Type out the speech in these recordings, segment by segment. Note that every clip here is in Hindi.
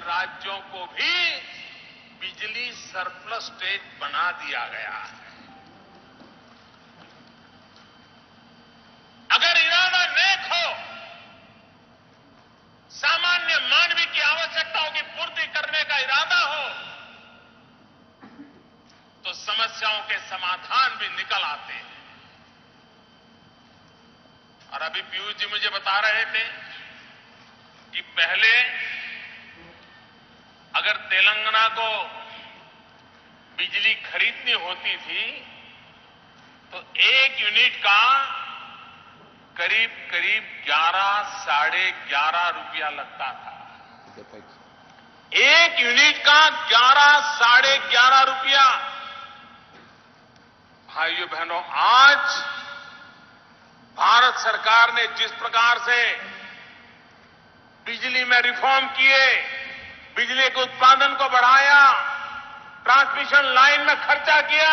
राज्यों को भी बिजली सरप्लस स्टेट बना दिया गया है। अगर इरादा नेक हो, सामान्य मानवीय की आवश्यकताओं की पूर्ति करने का इरादा हो, तो समस्याओं के समाधान भी निकल आते हैं। और अभी पीयूष जी मुझे बता रहे थे कि पहले अगर तेलंगाना को बिजली खरीदनी होती थी तो 1 यूनिट का करीब करीब 11 साढ़े 11 रुपया लगता था। 1 यूनिट का 11 साढ़े 11 रुपया। भाइयों बहनों, आज भारत सरकार ने जिस प्रकार से बिजली में रिफॉर्म किए, बिजली के उत्पादन को बढ़ाया, ट्रांसमिशन लाइन में खर्चा किया,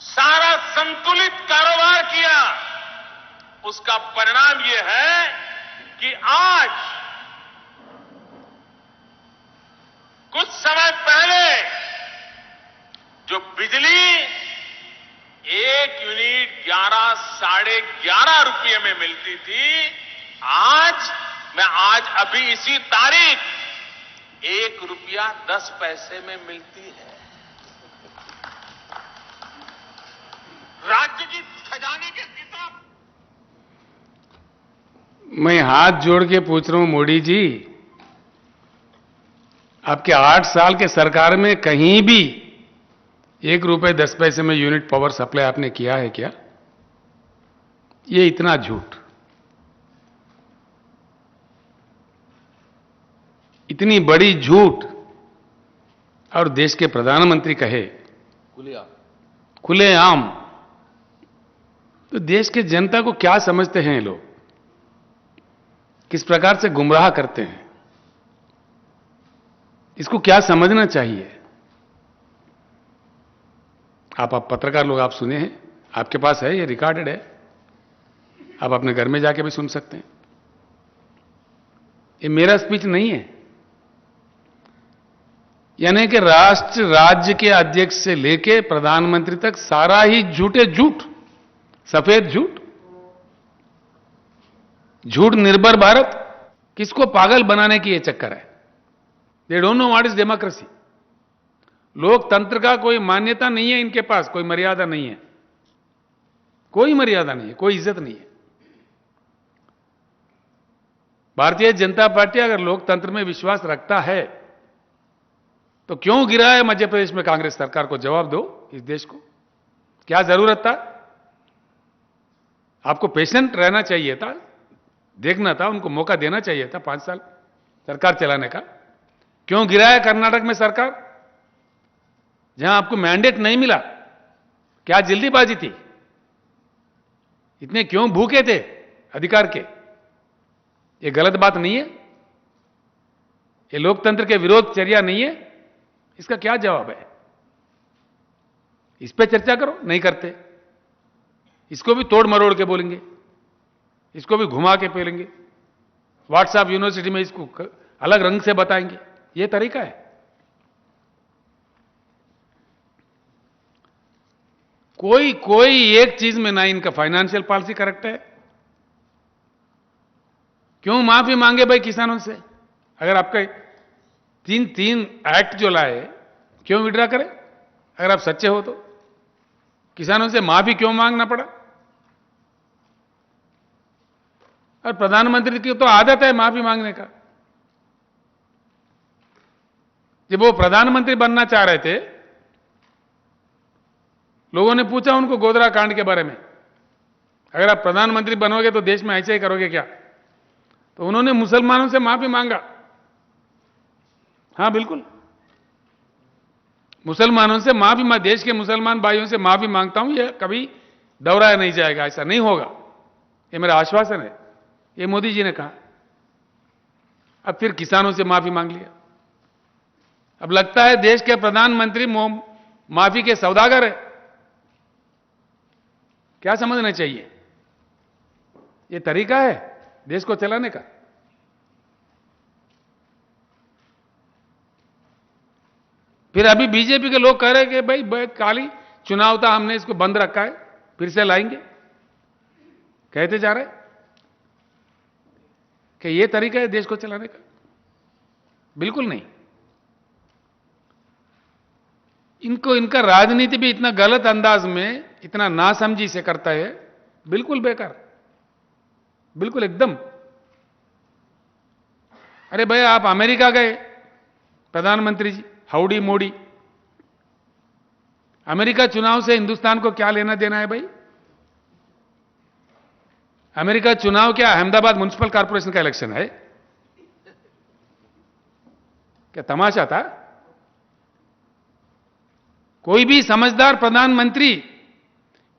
सारा संतुलित कारोबार किया, उसका परिणाम यह है कि आज कुछ समय पहले जो बिजली 1 यूनिट 11 साढ़े 11 रुपये में मिलती थी, आज अभी इसी तारीख 1 रुपया 10 पैसे में मिलती है। राज्य की खजाने के किताब। मैं हाथ जोड़ के पूछ रहा हूं मोदी जी, आपके 8 साल के सरकार में कहीं भी 1 रुपये 10 पैसे में यूनिट पावर सप्लाई आपने किया है क्या? ये इतना झूठ, इतनी बड़ी झूठ, और देश के प्रधानमंत्री कहे खुलेआम, तो देश के जनता को क्या समझते हैं लोग? किस प्रकार से गुमराह करते हैं? इसको क्या समझना चाहिए? आप पत्रकार लोग, आप सुने हैं, आपके पास है, ये रिकॉर्डेड है, आप अपने घर में जाके भी सुन सकते हैं। ये मेरा स्पीच नहीं है। यानी कि राष्ट्र राज्य के अध्यक्ष से लेके प्रधानमंत्री तक सारा ही झूठे झूठ, सफेद झूठ, झूठ निर्भर भारत। किसको पागल बनाने की ये चक्कर है? They don't know what is democracy. लोकतंत्र का कोई मान्यता नहीं है इनके पास, कोई मर्यादा नहीं है, कोई मर्यादा नहीं है, कोई इज्जत नहीं है। भारतीय जनता पार्टी अगर लोकतंत्र में विश्वास रखता है तो क्यों गिरा है मध्य प्रदेश में कांग्रेस सरकार को? जवाब दो इस देश को। क्या जरूरत था? आपको पेशेंट रहना चाहिए था, देखना था, उनको मौका देना चाहिए था 5 साल सरकार चलाने का। क्यों गिरा है कर्नाटक में सरकार, जहां आपको मैंडेट नहीं मिला? क्या जल्दीबाजी थी? इतने क्यों भूखे थे अधिकार के? ये गलत बात नहीं है? ये लोकतंत्र के विरोध चर्या नहीं है? इसका क्या जवाब है? इस पे चर्चा करो, नहीं करते। इसको भी तोड़ मरोड़ के बोलेंगे, इसको भी घुमा के बोलेंगे, व्हाट्सएप यूनिवर्सिटी में इसको अलग रंग से बताएंगे। ये तरीका है? कोई एक चीज में ना इनका फाइनेंशियल पॉलिसी करेक्ट है। क्यों माफी मांगे भाई किसानों से? अगर आपका तीन एक्ट जो लाए, क्यों विड्रा करें? अगर आप सच्चे हो तो किसानों से माफी क्यों मांगना पड़ा? और प्रधानमंत्री की तो आदत है माफी मांगने का। जब वो प्रधानमंत्री बनना चाह रहे थे, लोगों ने पूछा उनको गोधरा कांड के बारे में, अगर आप प्रधानमंत्री बनोगे तो देश में ऐसे ही करोगे क्या? तो उन्होंने मुसलमानों से माफी मांगा। हां बिल्कुल, मुसलमानों से माफी, मैं देश के मुसलमान भाइयों से माफी मांगता हूं, यह कभी दोहराया नहीं जाएगा, ऐसा नहीं होगा, यह मेरा आश्वासन है। ये मोदी जी ने कहा। अब फिर किसानों से माफी मांग लिया। अब लगता है देश के प्रधानमंत्री माफी के सौदागर है। क्या समझना चाहिए? ये तरीका है देश को चलाने का? फिर अभी बीजेपी के लोग कह रहे हैं कि भाई काली चुनाव था, हमने इसको बंद रखा है, फिर से लाएंगे। कहते जा रहे कि ये तरीका है देश को चलाने का? बिल्कुल नहीं। इनका राजनीति भी इतना गलत अंदाज में, इतना नासमझी से करता है, बिल्कुल बेकार, बिल्कुल एकदम। अरे भाई, आप अमेरिका गए प्रधानमंत्री जी, हाउडी मोडी। अमेरिका चुनाव से हिंदुस्तान को क्या लेना देना है भाई? अमेरिका चुनाव क्या अहमदाबाद म्युनिसिपल कॉर्पोरेशन का इलेक्शन है? क्या तमाशा था? कोई भी समझदार प्रधानमंत्री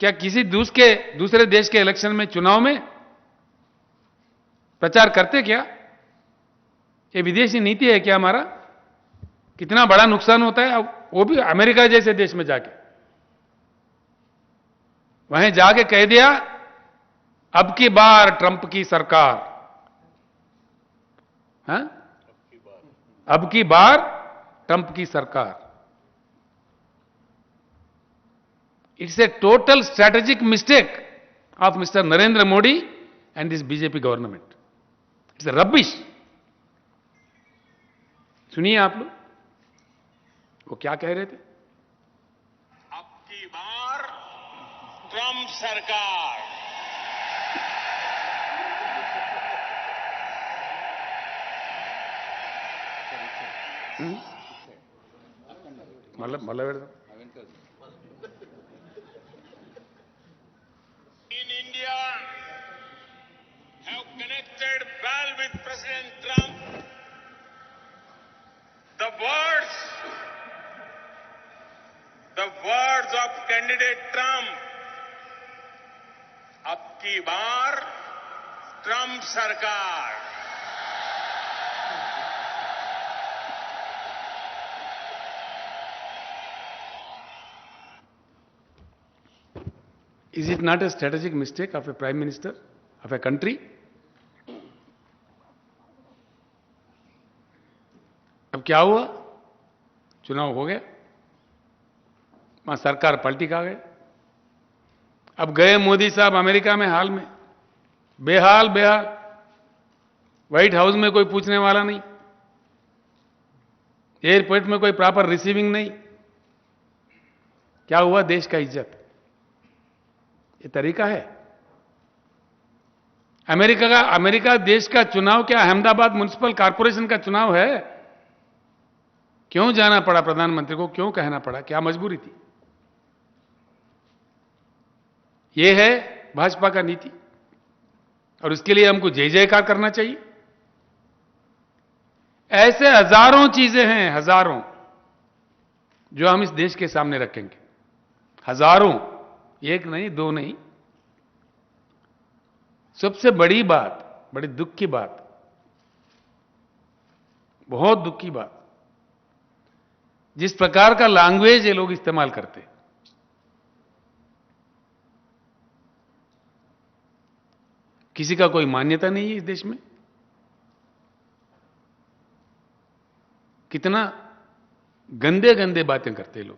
क्या किसी दूसरे देश के इलेक्शन में, चुनाव में प्रचार करते क्या? ये विदेशी नीति है क्या हमारा? कितना बड़ा नुकसान होता है, वो भी अमेरिका जैसे देश में जाके। वहीं जाके कह दिया अब की बार ट्रंप की सरकार, हाँ? अब की बार ट्रंप की सरकार। It's a total strategic mistake of mister Narendra Modi and this BJP government. It's rubbish. सुनिए आप लोग वो क्या कह रहे थे। अब की बार ट्रंप सरकार। मतलब In India have connected well with President Trump. The words of candidate Trump, अब की बार ट्रंप सरकार। Is it not a strategic mistake of a prime minister of a country? अब क्या हुआ? चुनाव हो गया, वहां सरकार पलटी खा गए। अब गए मोदी साहब अमेरिका में, हाल में बेहाल बेहाल। व्हाइट हाउस में कोई पूछने वाला नहीं, एयरपोर्ट में कोई प्रॉपर रिसीविंग नहीं। क्या हुआ देश का इज्जत? ये तरीका है? अमेरिका देश का चुनाव क्या अहमदाबाद म्युनिसिपल कॉर्पोरेशन का चुनाव है? क्यों जाना पड़ा प्रधानमंत्री को? क्यों कहना पड़ा? क्या मजबूरी थी? यह है भाजपा का नीति, और इसके लिए हमको जय जयकार करना चाहिए। ऐसे हजारों चीजें हैं, हजारों, जो हम इस देश के सामने रखेंगे। हजारों, एक नहीं, दो नहीं। सबसे बड़ी बात, बड़ी दुख की बात, बहुत दुख की बात, जिस प्रकार का लैंग्वेज ये लोग इस्तेमाल करते हैं। किसी का कोई मान्यता नहीं है इस देश में। कितना गंदे गंदे बातें करते लोग।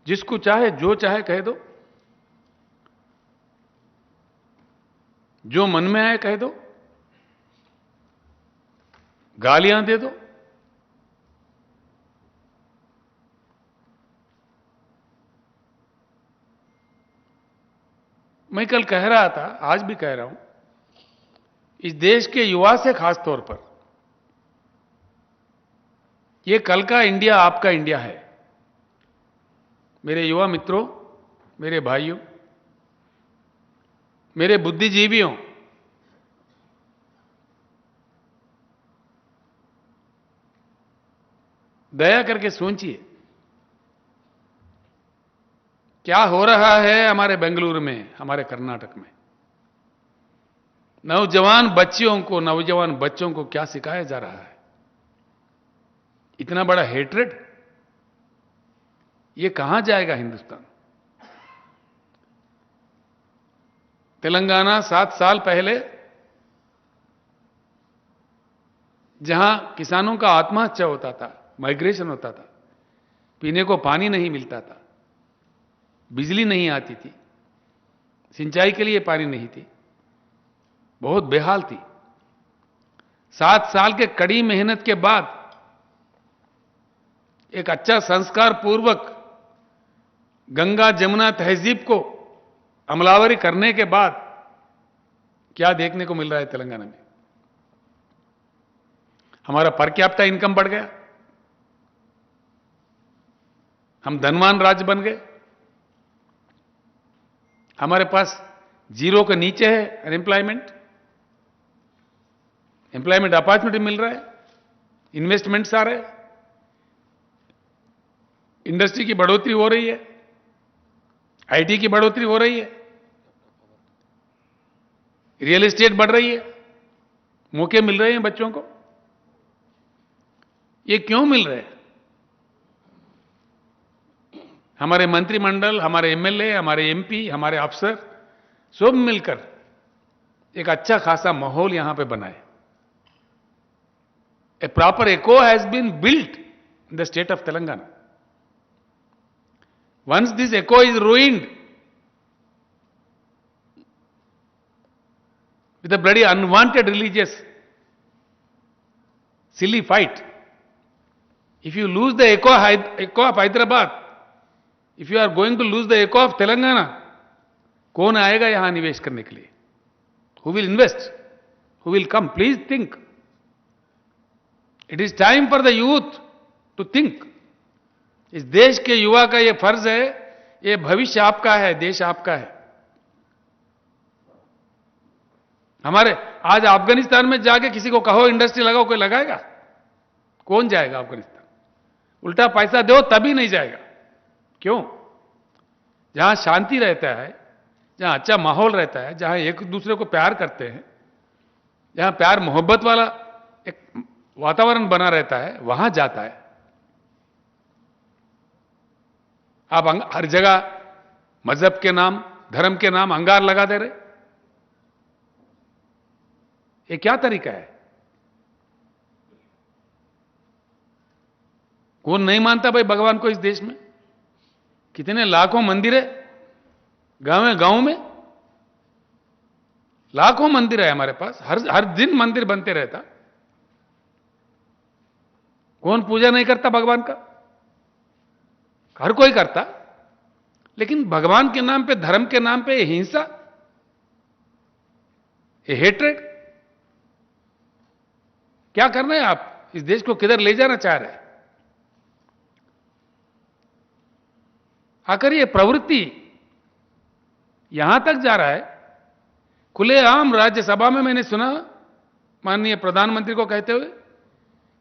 जिसको चाहे जो चाहे कह दो, जो मन में आए कह दो, गालियां दे दो। मैं कल कह रहा था, आज भी कह रहा हूं, इस देश के युवा से खास तौर पर, ये कल का इंडिया आपका इंडिया है। मेरे युवा मित्रों, मेरे भाइयों, मेरे बुद्धिजीवियों, दया करके सोचिए क्या हो रहा है हमारे बेंगलुरु में, हमारे कर्नाटक में। नौजवान बच्चों को क्या सिखाया जा रहा है? इतना बड़ा हेट्रेड, ये कहां जाएगा हिंदुस्तान? तेलंगाना 7 साल पहले जहां किसानों का आत्महत्या होता था, माइग्रेशन होता था, पीने को पानी नहीं मिलता था, बिजली नहीं आती थी, सिंचाई के लिए पानी नहीं थी, बहुत बेहाल थी। 7 साल के कड़ी मेहनत के बाद एक अच्छा संस्कार पूर्वक गंगा जमुना तहजीब को अमलावरी करने के बाद क्या देखने को मिल रहा है तेलंगाना में? हमारा पर कैपिटा इनकम बढ़ गया, हम धनवान राज्य बन गए, हमारे पास जीरो के नीचे है अनएम्प्लॉयमेंट, एम्प्लॉयमेंट अपॉर्चुनिटी मिल रहा है, इन्वेस्टमेंट्स आ रहे हैं, इंडस्ट्री की बढ़ोतरी हो रही है, आईटी की बढ़ोतरी हो रही है, रियल एस्टेट बढ़ रही है, मौके मिल रहे हैं बच्चों को। ये क्यों मिल रहे हैं? हमारे मंत्रिमंडल, हमारे एमएलए, हमारे एमपी, हमारे अफसर सब मिलकर एक अच्छा खासा माहौल यहां पे बनाए। ए proper echo has been built in the state of Telangana. Once this echo is ruined with a bloody unwanted religious silly fight, if you lose the echo of Hyderabad, if you are going to lose the echo of Telangana, कौन आएगा यहां निवेश करने के लिए? Who will invest? Who will come? Please think. It is time for the youth to think. इस देश के युवा का ये फर्ज है, ये भविष्य आपका है, देश आपका है। हमारे आज अफगानिस्तान में जाके किसी को कहो इंडस्ट्री लगाओ, कोई लगाएगा? कौन जाएगा अफगानिस्तान? उल्टा पैसा दो तभी नहीं जाएगा। क्यों? जहां शांति रहता है, जहां अच्छा माहौल रहता है, जहां एक दूसरे को प्यार करते हैं, जहां प्यार मोहब्बत वाला एक वातावरण बना रहता है, वहां जाता है। आप हर जगह मजहब के नाम, धर्म के नाम अंगार लगा दे रहे, ये क्या तरीका है? कौन नहीं मानता भाई भगवान को इस देश में? कितने लाखों मंदिर है गांव में, लाखों मंदिर है हमारे पास, हर दिन मंदिर बनते रहता। कौन पूजा नहीं करता भगवान का? हर कोई करता, लेकिन भगवान के नाम पे, धर्म के नाम पे ये हिंसा, ये हेट्रेड, क्या करना है आप? इस देश को किधर ले जाना चाह रहे हैं? आखिर ये प्रवृत्ति यहां तक जा रहा है। खुलेआम राज्यसभा में मैंने सुना माननीय प्रधानमंत्री को कहते हुए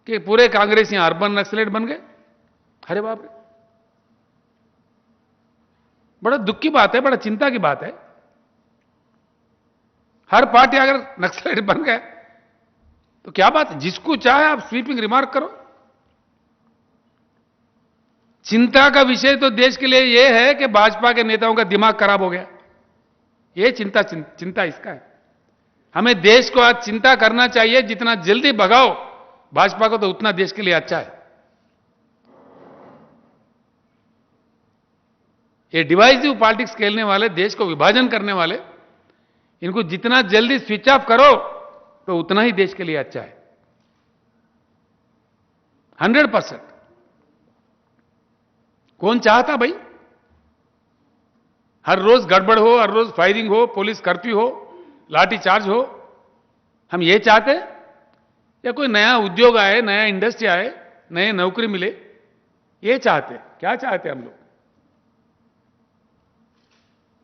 कि पूरे कांग्रेस यहां अर्बन नक्सलेट बन गए। अरे बाप रे, बड़ा दुख की बात है, बड़ा चिंता की बात है। हर पार्टी अगर नक्सलेट बन गए तो क्या बात है? जिसको चाहे आप स्वीपिंग रिमार्क करो। चिंता का विषय तो देश के लिए यह है कि भाजपा के नेताओं का दिमाग खराब हो गया। यह चिंता इसका है। हमें देश को आज चिंता करना चाहिए, जितना जल्दी भगाओ भाजपा को तो उतना देश के लिए अच्छा है। ये डिवाइसिव पॉलिटिक्स खेलने वाले, देश को विभाजन करने वाले, इनको जितना जल्दी स्विच ऑफ करो तो उतना ही देश के लिए अच्छा है। 100%। कौन चाहता भाई? हर रोज गड़बड़ हो, हर रोज फायरिंग हो, पुलिस कर्फ्यू हो, लाठी चार्ज हो। हम ये चाहते हैं? या कोई नया उद्योग आए, नया इंडस्ट्री आए, नए नौकरी मिले, ये चाहते? क्या चाहते हम लोग?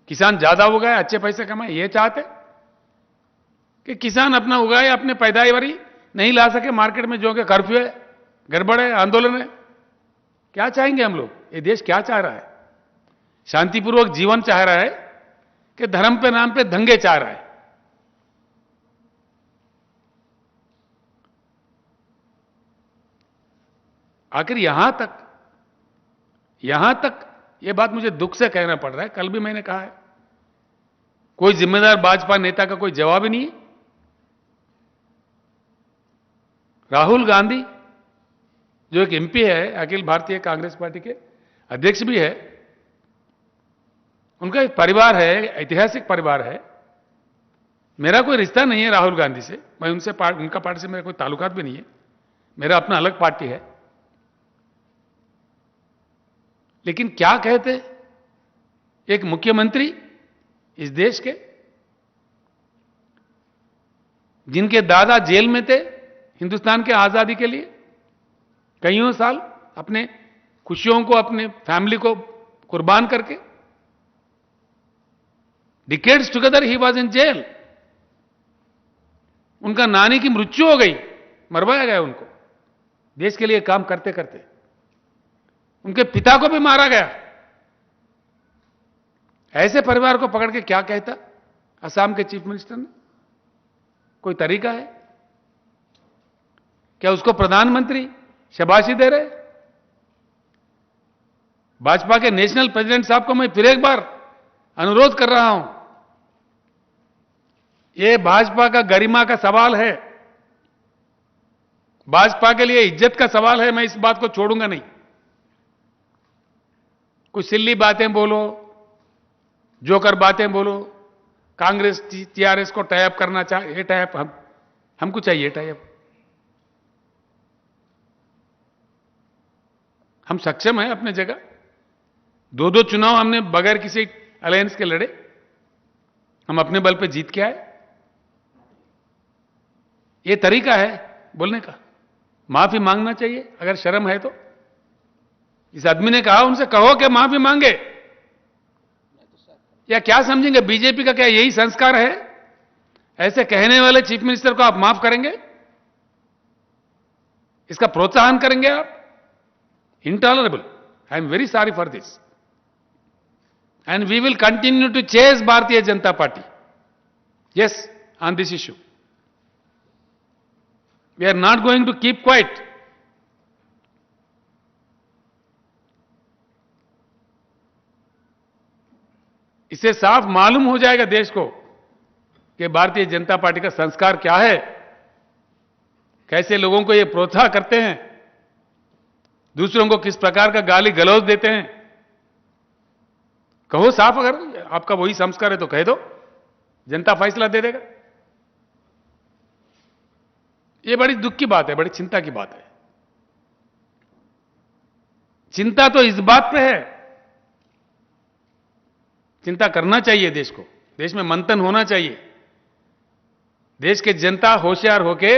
किसान ज्यादा उगाए, अच्छे पैसे कमाए, ये चाहते? कि किसान अपना उगाए, अपने पैदावारी नहीं ला सके मार्केट में, जो कि कर्फ्यू है, गड़बड़ है, आंदोलन है? क्या चाहेंगे हम लोग? ये देश क्या चाह रहा है? शांतिपूर्वक जीवन चाह रहा है कि धर्म पे नाम पे दंगे चाह रहा है? आखिर यहां तक यह बात मुझे दुख से कहना पड़ रहा है। कल भी मैंने कहा है, कोई जिम्मेदार भाजपा नेता का कोई जवाब ही नहीं है। राहुल गांधी जो एक एमपी है, अखिल भारतीय कांग्रेस पार्टी के अध्यक्ष भी है, उनका एक परिवार है, ऐतिहासिक परिवार है। मेरा कोई रिश्ता नहीं है राहुल गांधी से, मैं उनसे उनका पार्टी से मेरा कोई ताल्लुकात भी नहीं है, मेरा अपना अलग पार्टी है। लेकिन क्या कहते एक मुख्यमंत्री इस देश के, जिनके दादा जेल में थे हिंदुस्तान के आजादी के लिए कईयों साल, अपने खुशियों को, अपने फैमिली को कुर्बान करके, डिकेड्स टुगेदर ही वाज इन जेल। उनका नानी की मृत्यु हो गई, मरवाया गया उनको देश के लिए काम करते करते। उनके पिता को भी मारा गया। ऐसे परिवार को पकड़ के क्या कहता असम के चीफ मिनिस्टर ने? कोई तरीका है क्या? उसको प्रधानमंत्री शाबाशी दे रहे? भाजपा के नेशनल प्रेसिडेंट साहब को मैं फिर एक बार अनुरोध कर रहा हूं, यह भाजपा का गरिमा का सवाल है, भाजपा के लिए इज्जत का सवाल है। मैं इस बात को छोड़ूंगा नहीं। कुछ सिल्ली बातें बोलो, जोकर बातें बोलो, कांग्रेस टीआरएस को टाइप करना चाहिए, ये टाइप हमको चाहिए टाइप। हम सक्षम हैं अपने जगह। दो चुनाव हमने बगैर किसी अलायंस के लड़े, हम अपने बल पे जीत के आए। ये तरीका है बोलने का? माफी मांगना चाहिए अगर शर्म है तो। इस आदमी ने कहा, उनसे कहो कि माफी मांगे। या क्या समझेंगे, बीजेपी का क्या यही संस्कार है? ऐसे कहने वाले चीफ मिनिस्टर को आप माफ करेंगे? इसका प्रोत्साहन करेंगे आप? Intolerable. I am very sorry for this and we will continue to chase Bharatiya Janata Party, yes, on this issue. We are not going to keep quiet. इससे साफ मालूम हो जाएगा देश को कि भारतीय जनता पार्टी का संस्कार क्या है, कैसे लोगों को ये प्रोत्साहन करते हैं, दूसरों को किस प्रकार का गाली गलौज देते हैं। कहो साफ, अगर आपका वही संस्कार है तो कह दो, जनता फैसला दे देगा। ये बड़ी दुख की बात है, बड़ी चिंता की बात है। चिंता तो इस बात पे है, चिंता करना चाहिए देश को, देश में मंथन होना चाहिए। देश के जनता होशियार होके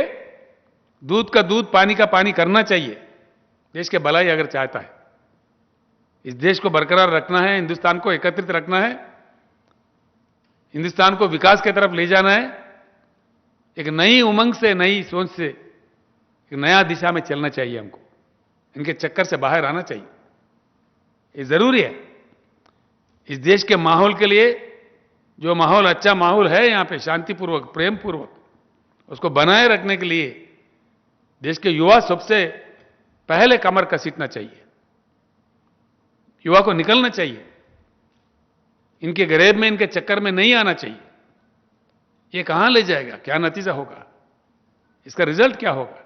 दूध का दूध, पानी का पानी करना चाहिए। देश के भलाई अगर चाहता है, इस देश को बरकरार रखना है, हिंदुस्तान को एकत्रित रखना है, हिंदुस्तान को विकास की तरफ ले जाना है, एक नई उमंग से, नई सोच से, एक नया दिशा में चलना चाहिए हमको। इनके चक्कर से बाहर आना चाहिए, ये जरूरी है। इस देश के माहौल के लिए, जो माहौल अच्छा माहौल है यहां पे, शांतिपूर्वक, प्रेम पूर्वक, उसको बनाए रखने के लिए देश के युवा सबसे पहले कमर कसीटना चाहिए। युवा को निकलना चाहिए, इनके गरेब में, इनके चक्कर में नहीं आना चाहिए। ये कहां ले जाएगा? क्या नतीजा होगा? इसका रिजल्ट क्या होगा?